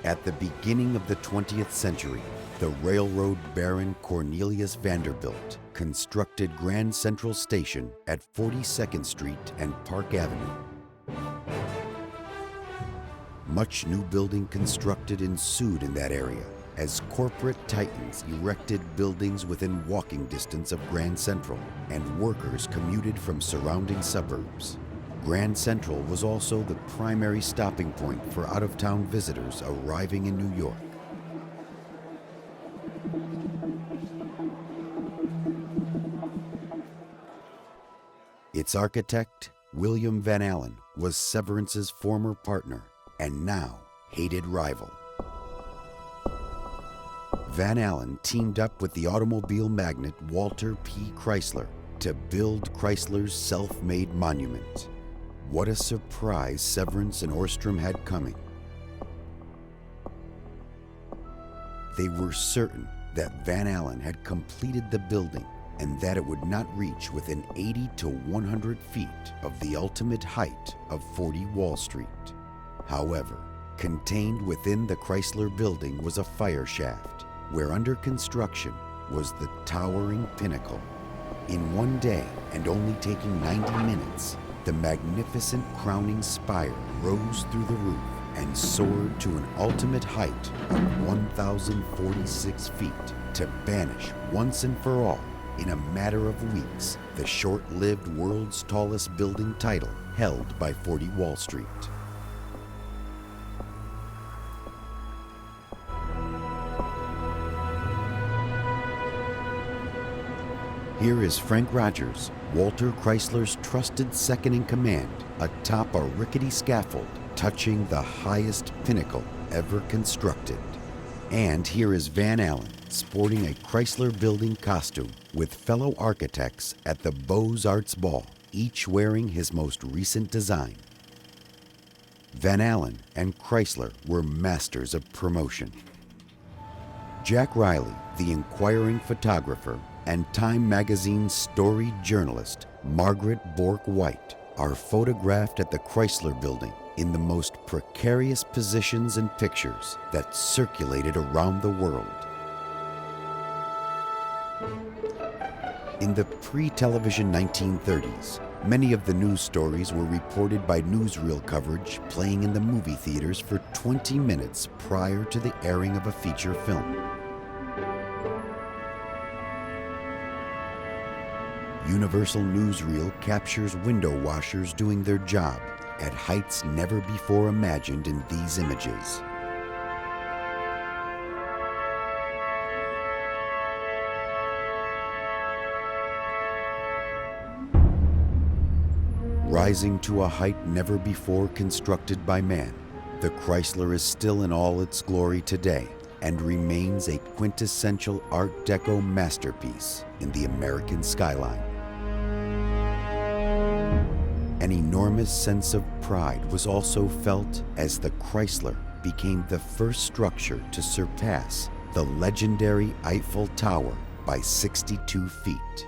At the beginning of the 20th century, the railroad baron Cornelius Vanderbilt constructed Grand Central Station at 42nd Street and Park Avenue. Much new building constructed ensued in that area as corporate titans erected buildings within walking distance of Grand Central and workers commuted from surrounding suburbs. Grand Central was also the primary stopping point for out-of-town visitors arriving in New York. Its architect, William Van Allen, was Severance's former partner and now hated rival. Van Allen teamed up with the automobile magnate Walter P. Chrysler to build Chrysler's self-made monument. What a surprise Severance and Ostrom had coming. They were certain that Van Allen had completed the building and that it would not reach within 80 to 100 feet of the ultimate height of 40 Wall Street. However, contained within the Chrysler building was a fire shaft, where under construction was the towering pinnacle. In one day, and only taking 90 minutes, the magnificent crowning spire rose through the roof and soared to an ultimate height of 1,046 feet to banish once and for all, in a matter of weeks, the short-lived world's tallest building title held by 40 Wall Street. Here is Frank Rogers, Walter Chrysler's trusted second-in-command, atop a rickety scaffold touching the highest pinnacle ever constructed. And here is Van Allen, sporting a Chrysler building costume with fellow architects at the Beaux-Arts Ball, each wearing his most recent design. Van Allen and Chrysler were masters of promotion. Jack Riley, the inquiring photographer, and Time magazine's storied journalist, Margaret Bork White, are photographed at the Chrysler building in the most precarious positions and pictures that circulated around the world. In the pre-television 1930s, many of the news stories were reported by newsreel coverage playing in the movie theaters for 20 minutes prior to the airing of a feature film. Universal Newsreel captures window washers doing their job at heights never before imagined in these images. Rising to a height never before constructed by man, the Chrysler is still in all its glory today and remains a quintessential Art Deco masterpiece in the American skyline. An enormous sense of pride was also felt as the Chrysler became the first structure to surpass the legendary Eiffel Tower by 62 feet.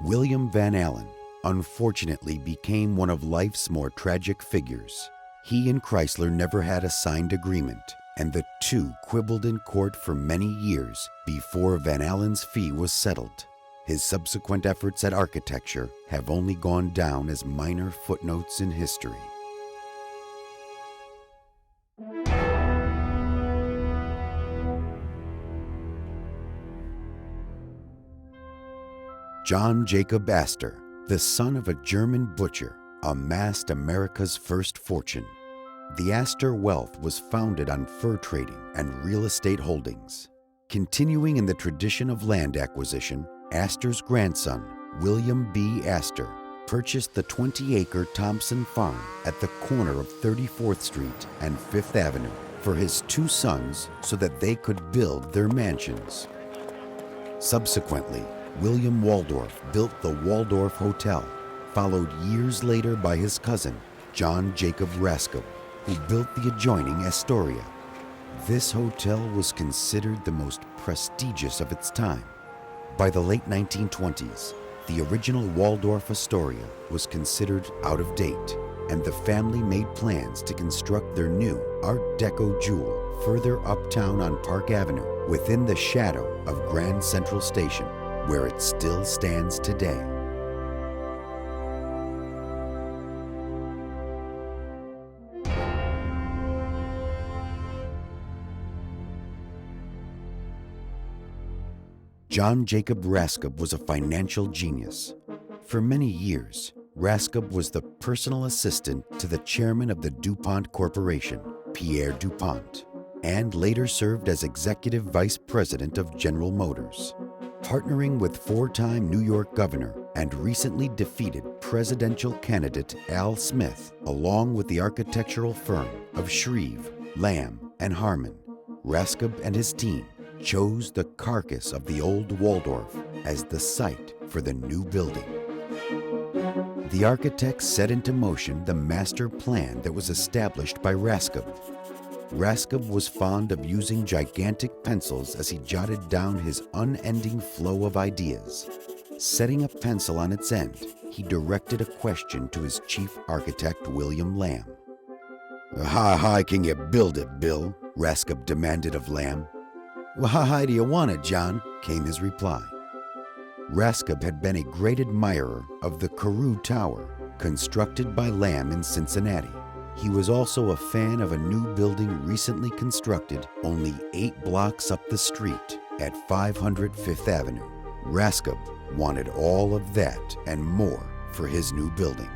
William Van Allen unfortunately became one of life's more tragic figures. He and Chrysler never had a signed agreement, and the two quibbled in court for many years before Van Allen's fee was settled. His subsequent efforts at architecture have only gone down as minor footnotes in history. John Jacob Astor, the son of a German butcher, amassed America's first fortune. The Astor wealth was founded on fur trading and real estate holdings. Continuing in the tradition of land acquisition, Astor's grandson, William B. Astor, purchased the 20-acre Thompson Farm at the corner of 34th Street and 5th Avenue for his two sons so that they could build their mansions. Subsequently, William Waldorf built the Waldorf Hotel, followed years later by his cousin, John Jacob Rascom, who built the adjoining Astoria. This hotel was considered the most prestigious of its time. By the late 1920s, the original Waldorf Astoria was considered out of date, and the family made plans to construct their new Art Deco jewel further uptown on Park Avenue, within the shadow of Grand Central Station, where it still stands today. John Jacob Raskob was a financial genius. For many years, Raskob was the personal assistant to the chairman of the DuPont Corporation, Pierre DuPont, and later served as executive vice president of General Motors. Partnering with four-time New York governor and recently defeated presidential candidate Al Smith, along with the architectural firm of Shreve, Lamb, and Harmon, Raskob and his team chose the carcass of the old Waldorf as the site for the new building. The architects set into motion the master plan that was established by Raskob. Raskob was fond of using gigantic pencils as he jotted down his unending flow of ideas. Setting a pencil on its end, he directed a question to his chief architect, William Lamb. "How high can you build it, Bill?" Raskob demanded of Lamb. "Well, how high do you want it, John?" came his reply. Raskob had been a great admirer of the Carew Tower, constructed by Lamb in Cincinnati. He was also a fan of a new building recently constructed only 8 blocks up the street at 500 Fifth Avenue. Raskob wanted all of that and more for his new building.